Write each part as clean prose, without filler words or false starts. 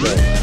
yourself.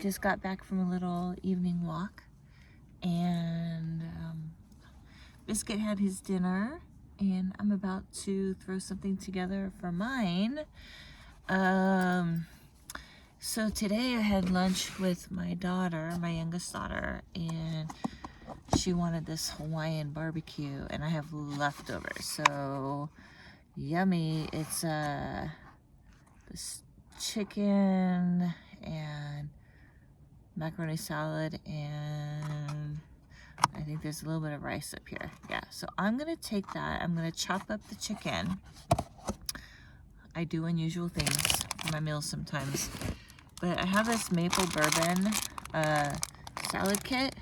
Just got back from a little evening walk, and Biscuit had his dinner, and I'm about to throw something together for mine. So today I had lunch with my daughter, my youngest daughter, and she wanted this Hawaiian barbecue, and I have leftovers, so yummy. It's this chicken and macaroni salad, and I think there's a little bit of rice up here. Yeah, so I'm gonna take that. I'm gonna chop up the chicken. I do unusual things for my meals sometimes, but I have this maple bourbon salad kit,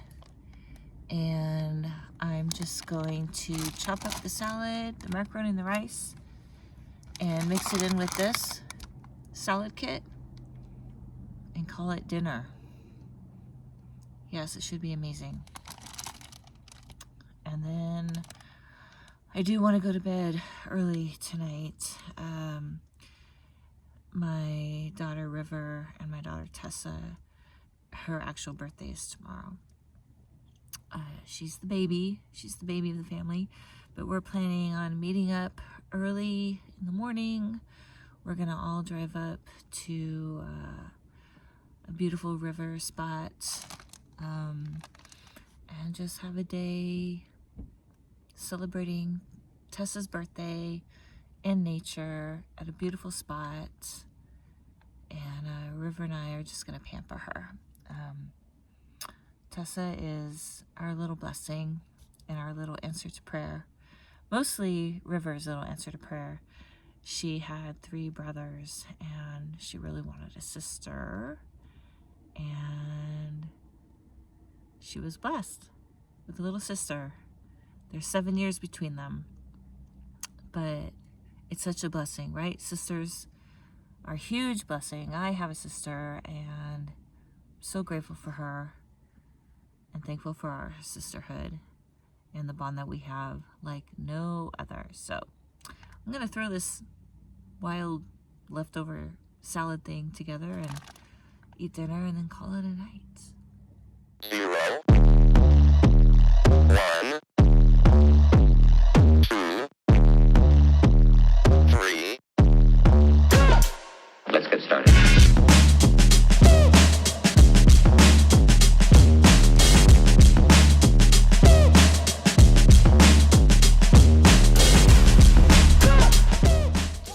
and I'm just going to chop up the salad, the macaroni and the rice, and mix it in with this salad kit and call it dinner. Yes, it should be amazing. And then I do want to go to bed early tonight. My daughter River and my daughter Tessa, her actual birthday is tomorrow. She's the baby of the family, but we're planning on meeting up early in the morning. We're gonna all drive up to a beautiful river spot, and just have a day celebrating Tessa's birthday in nature at a beautiful spot. And River and I are just gonna pamper her. Tessa is our little blessing and our little answer to prayer. Mostly River's little answer to prayer. She had 3 brothers, and she really wanted a sister, and she was blessed with a little sister. There's 7 years between them, but it's such a blessing, right? Sisters are a huge blessing. I have a sister, and I'm so grateful for her and thankful for our sisterhood and the bond that we have like no other. So I'm gonna throw this wild leftover salad thing together and eat dinner and then call it a night. 0, 1, 2, 3. Let's get started.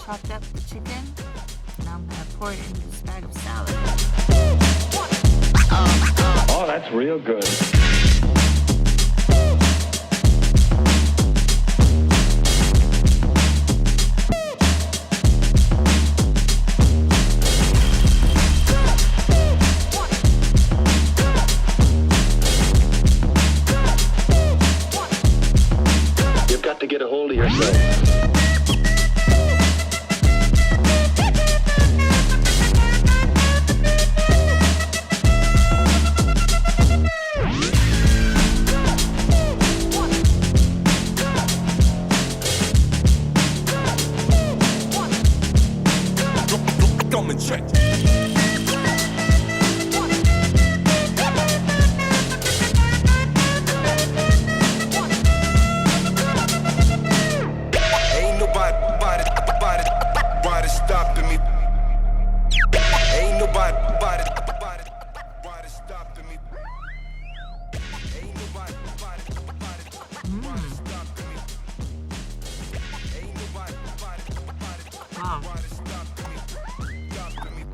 Chopped up the chicken. Now I'm gonna pour it into this bag of salad. Oh, that's real good. You've got to get a hold of yourself. Come and check. Ain't nobody stopping me. Ain't nobody stopping me. Ain't nobody stopping me. Ain't nobody Wow. stopping me.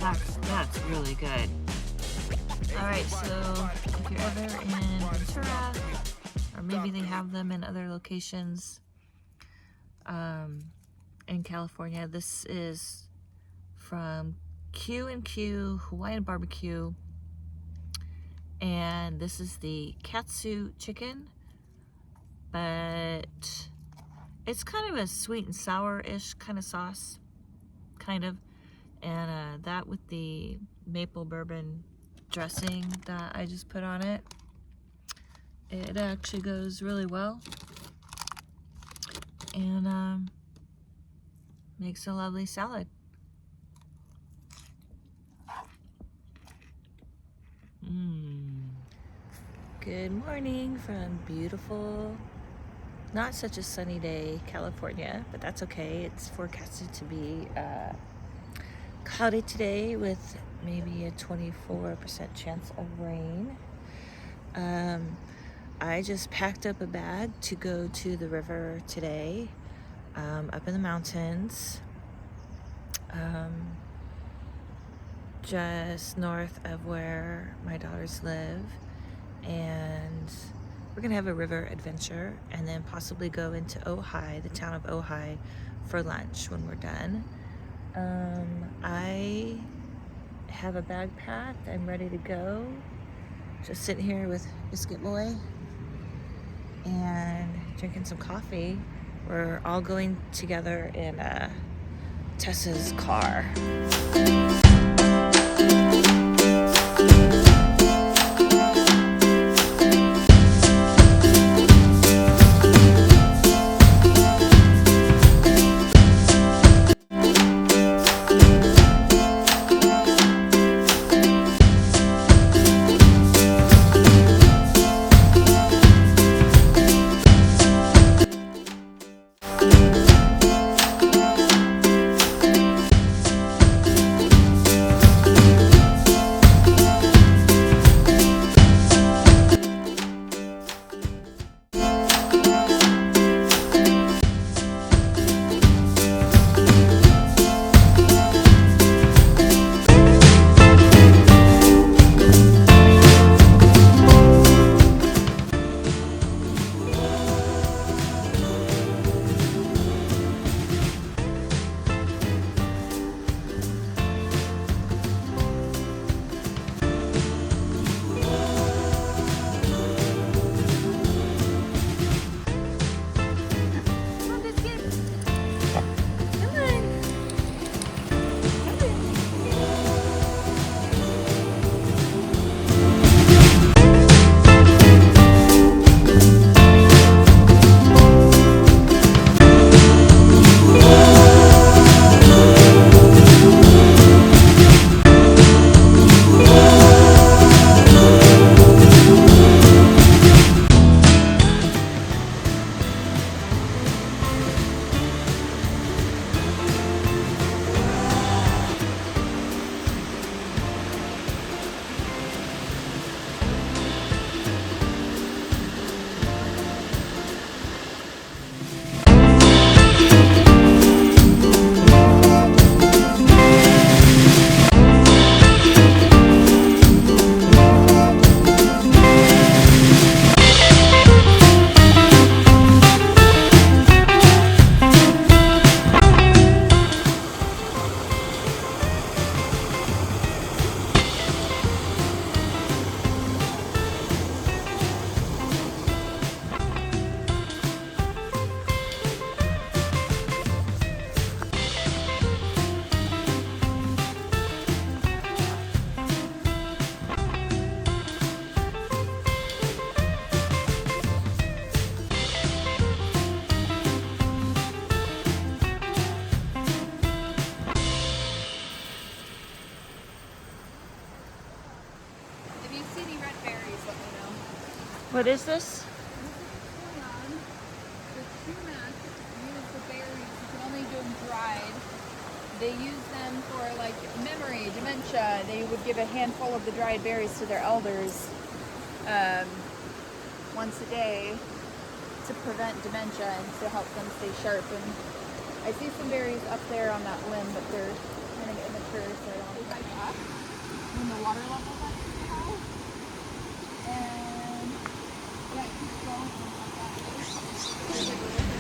That's really good. Alright, so if you're ever in Ventura, or maybe they have them in other locations in California, this is from Q&Q Hawaiian Barbecue, and this is the katsu chicken, but it's kind of a sweet and sour-ish kind of sauce, kind of, and that with the maple bourbon dressing that I just put on it, it actually goes really well, and makes a lovely salad. Good morning from beautiful, not such a sunny day, California, but that's okay. It's forecasted to be cloudy today with maybe a 24% chance of rain. I just packed up a bag to go to the river today, up in the mountains, just north of where my daughters live, and we're gonna have a river adventure and then possibly go into Ojai, the town of Ojai, for lunch when we're done. I have a bag packed. I'm ready to go. Just sitting here with Biscuit Boy and drinking some coffee. We're all going together in Tessa's car. What is this? The sumac use the berries. You can only do them dried. They use them for like memory, dementia. They would give a handful of the dried berries to their elders once a day to prevent dementia and to help them stay sharp. And I see some berries up there on that limb, but they're kind of in the sure so I don't hike up when the water level is too high. And yeah, it keeps going like that. There's like a river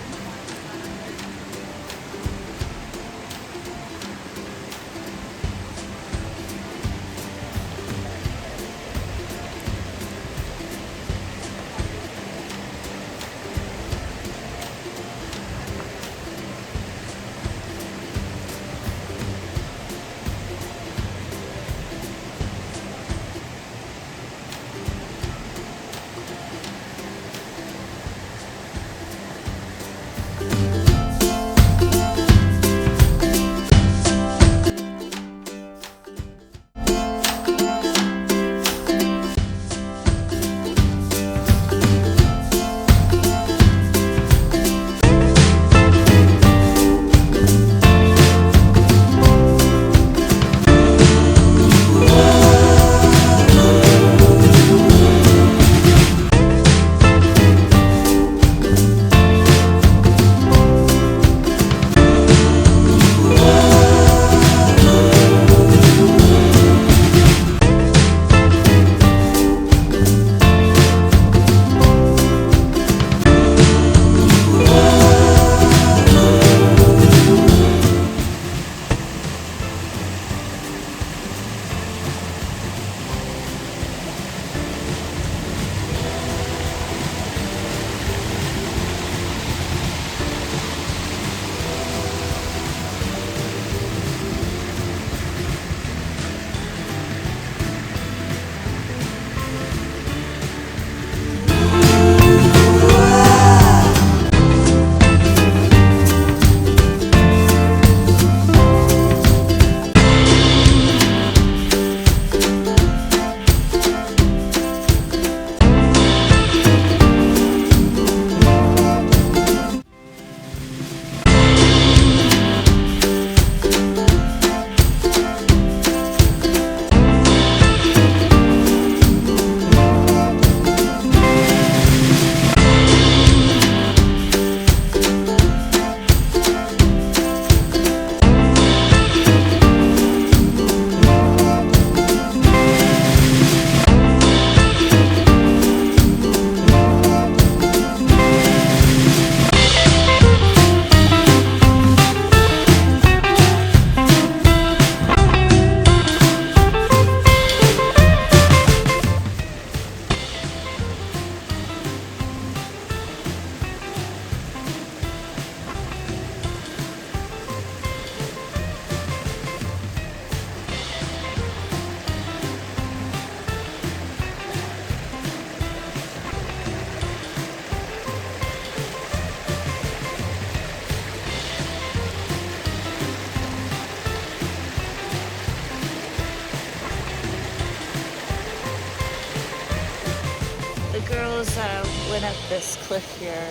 Went up this cliff here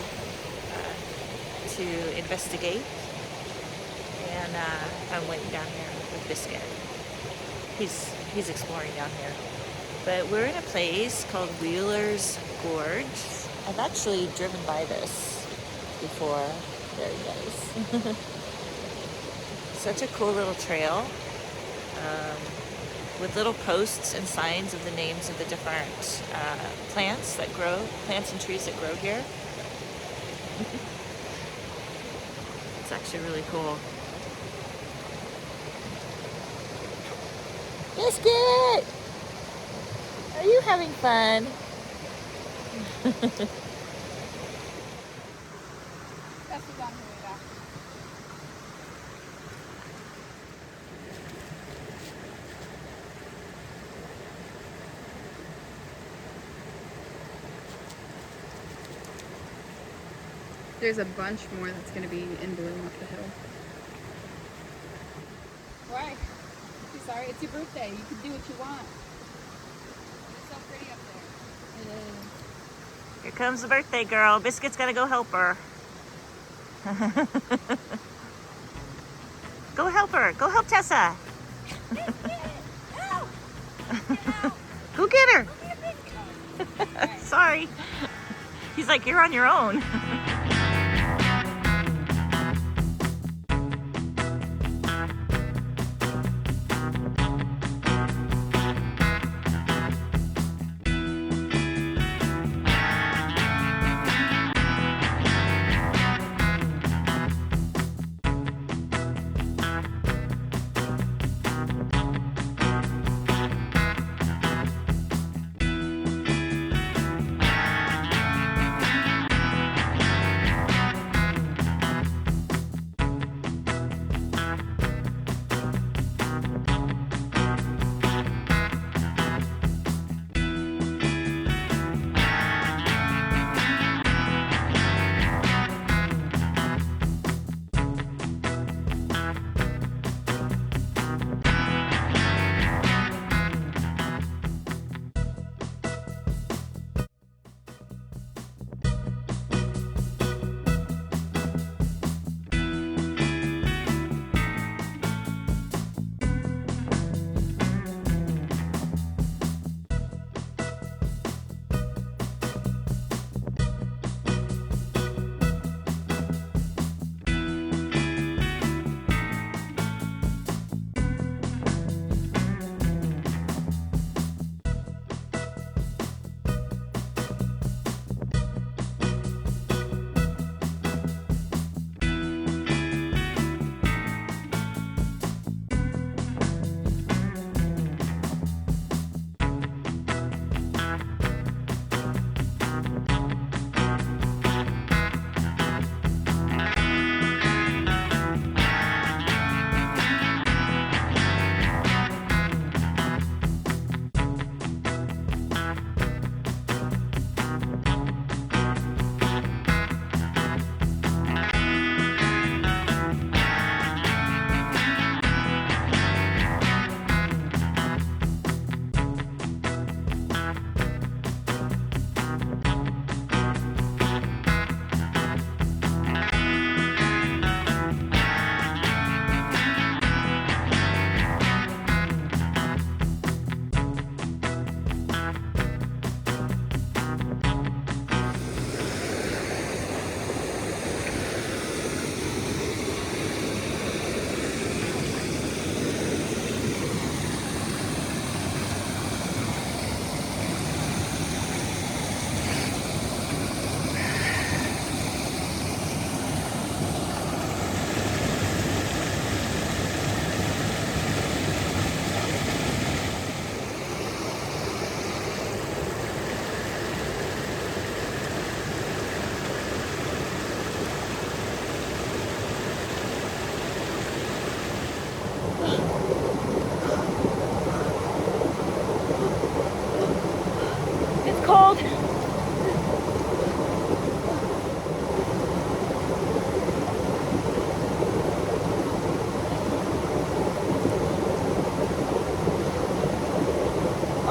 to investigate, and I went down here with Biscuit. He's exploring down here, but we're in a place called Wheeler's Gorge. I've actually driven by this before. Very nice. Such a cool little trail. With little posts and signs of the names of the different plants and trees that grow here. It's actually really cool. Biscuit! Are you having fun? That's what's on her way back. There's a bunch more that's going to be in bloom up the hill. Why? I'm sorry, it's your birthday. You can do what you want. It's so pretty up there. It is. Here comes the birthday girl. Biscuit's gotta go help her. Go help her. Go help Tessa. Go get her. Sorry. He's like, you're on your own.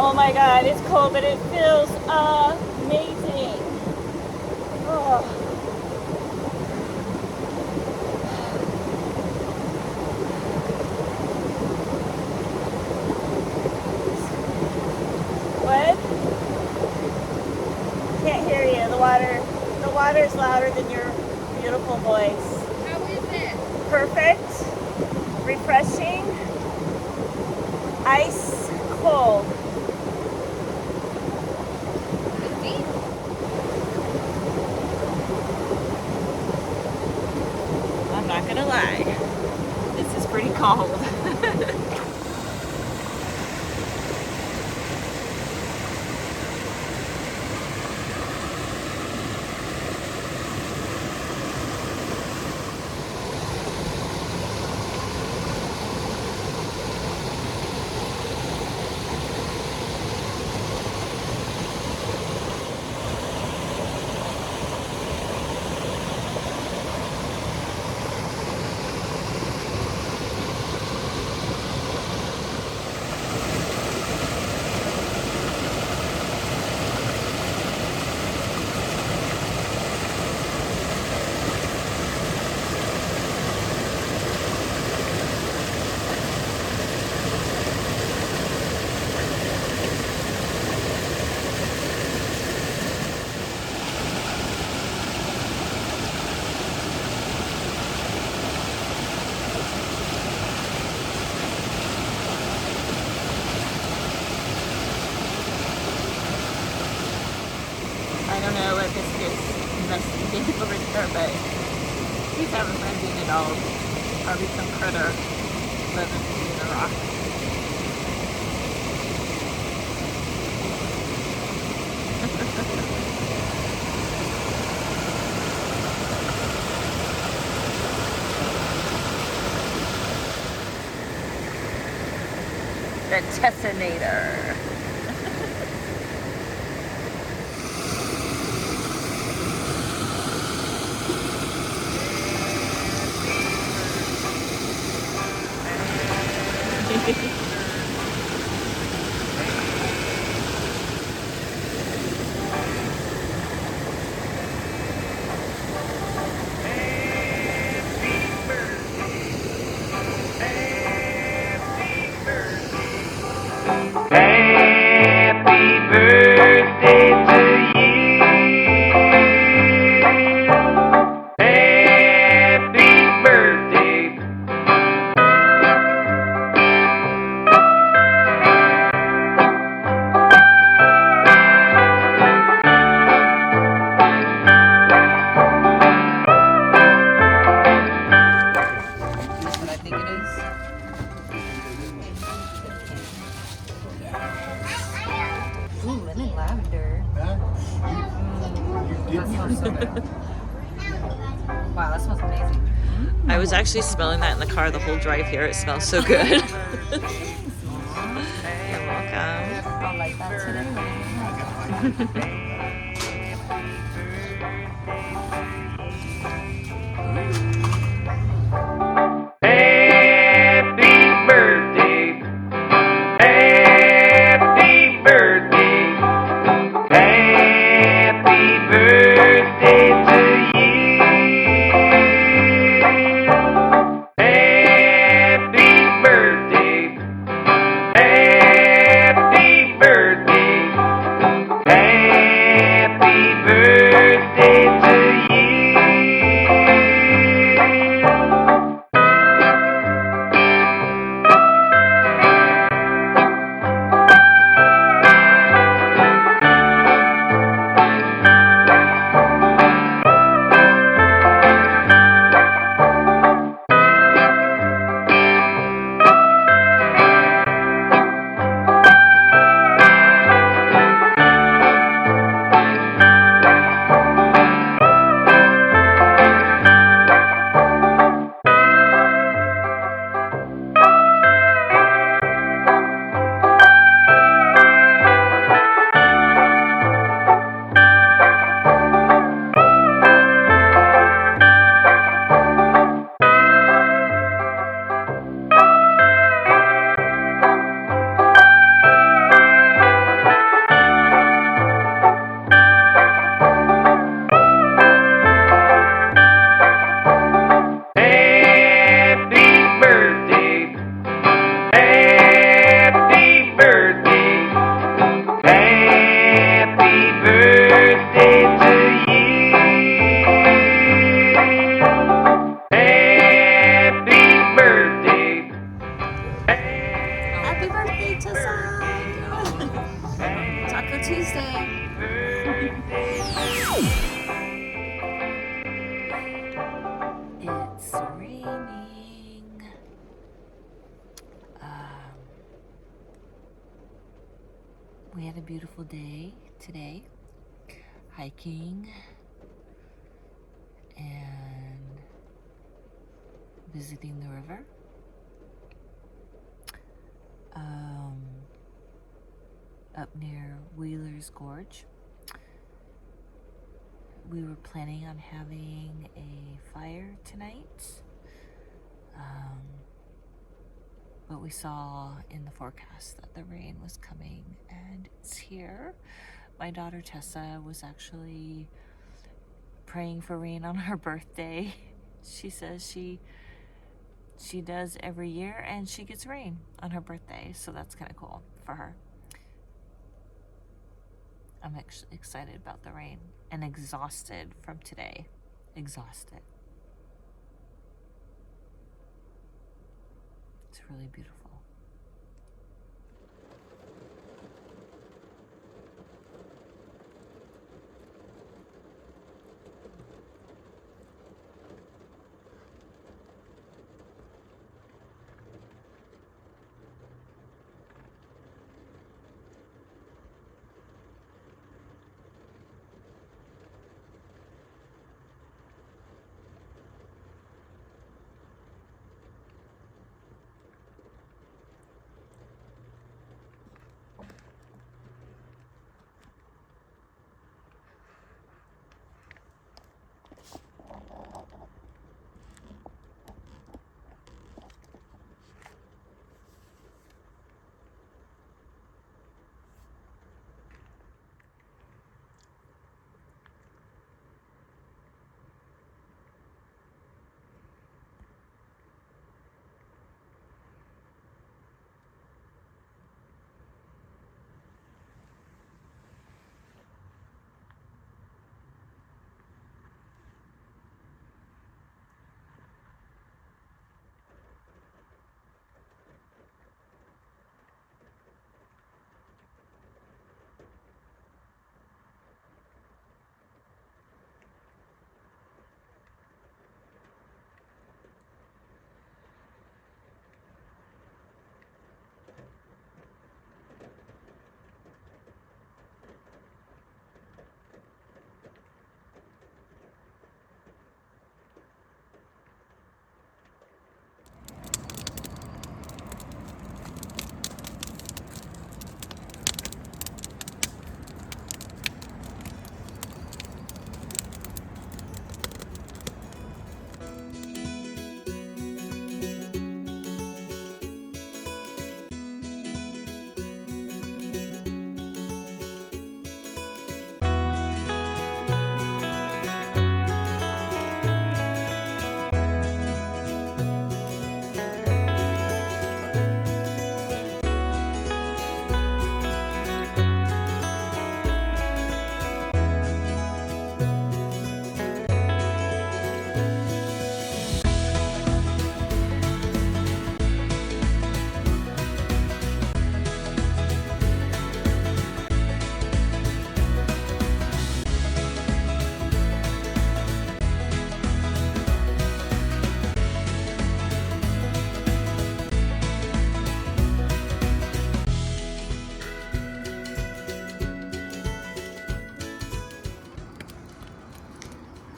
Oh my god, it's cold, but it feels amazing. Oh. What? Can't hear you. The water is louder than your beautiful voice. How is it? Perfect, refreshing, ice cold. Deep? I'm not gonna lie, this is pretty cold. I don't know what this kid's investigating over there, but he's having fun being a dog. Probably some critter living in the rock. The Tessinator. Happy birthday to you. Happy birthday. That's what I think it is. Ooh, lemon lavender. That smells so good. Wow, that smells amazing. I was actually smelling that in the car the whole drive here. It smells so good. You're welcome. I'll like that today. Happy birthday. Happy birthday. Happy birthday to you. Happy birthday. Happy birthday. Happy We had a beautiful day today, hiking and visiting the river. Up near Wheeler's Gorge. We were planning on having a fire tonight, but we saw in the forecast that the rain was coming, and it's here. My daughter Tessa was actually praying for rain on her birthday. She says she does every year, and she gets rain on her birthday, so that's kind of cool for her. I'm actually excited about the rain and exhausted from today. Exhausted. It's really beautiful.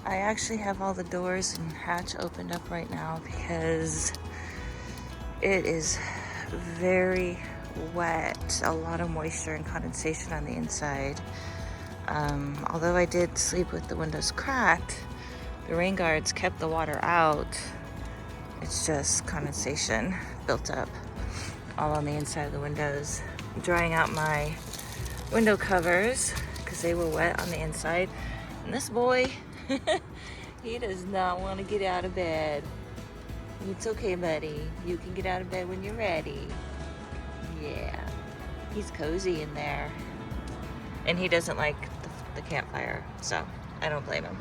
I actually have all the doors and hatch opened up right now because it is very wet, a lot of moisture and condensation on the inside. Although I did sleep with the windows cracked, the rain guards kept the water out. It's just condensation built up all on the inside of the windows. I'm drying out my window covers because they were wet on the inside. And this boy, he does not want to get out of bed. It's okay, buddy. You can get out of bed when you're ready. Yeah, he's cozy in there. And he doesn't like the campfire, so I don't blame him.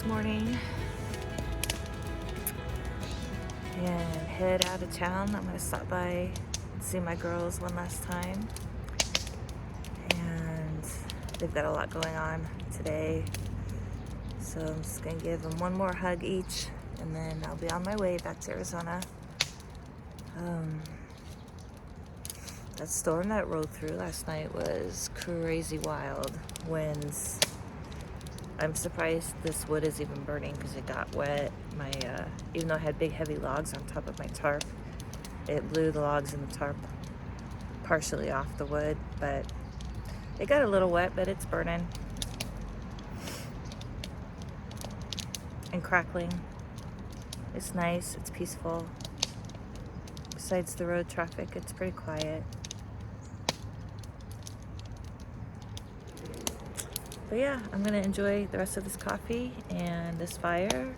this morning and head out of town. I'm gonna stop by and see my girls one last time. And they've got a lot going on today. So I'm just gonna give them one more hug each and then I'll be on my way back to Arizona. That storm that rolled through last night was crazy wild. Winds. I'm surprised this wood is even burning because it got wet. Even though I had big heavy logs on top of my tarp, it blew the logs in the tarp partially off the wood, but it got a little wet, but it's burning and crackling. It's nice, it's peaceful. Besides the road traffic, it's pretty quiet. But yeah, I'm gonna enjoy the rest of this coffee and this fire.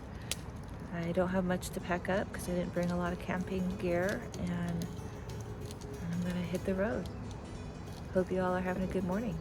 I don't have much to pack up because I didn't bring a lot of camping gear, and I'm gonna hit the road. Hope you all are having a good morning.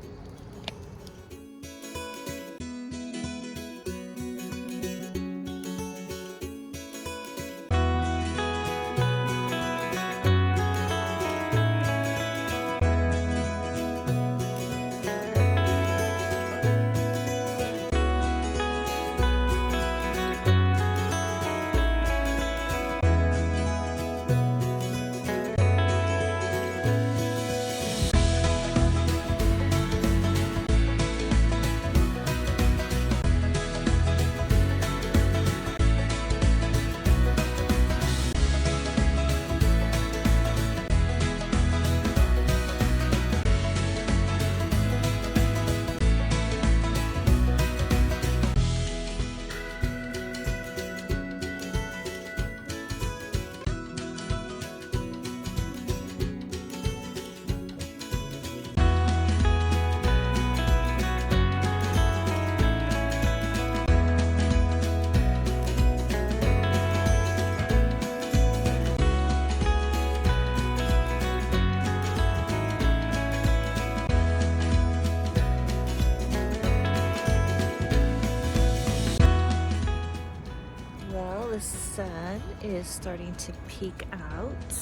The sun is starting to peek out.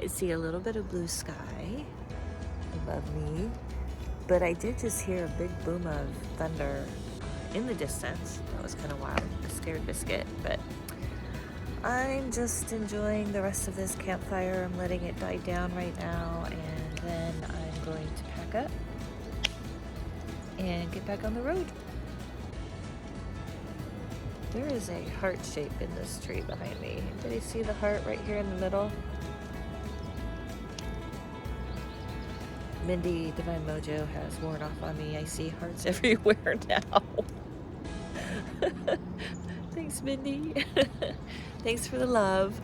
I see a little bit of blue sky above me, but I did just hear a big boom of thunder in the distance. That was kind of wild. I scared Biscuit, but I'm just enjoying the rest of this campfire. I'm letting it die down right now, and then I'm going to pack up and get back on the road. There is a heart shape in this tree behind me. Did you see the heart right here in the middle? Mindy, Divine Mojo, has worn off on me. I see hearts everywhere now. Thanks, Mindy. Thanks for the love.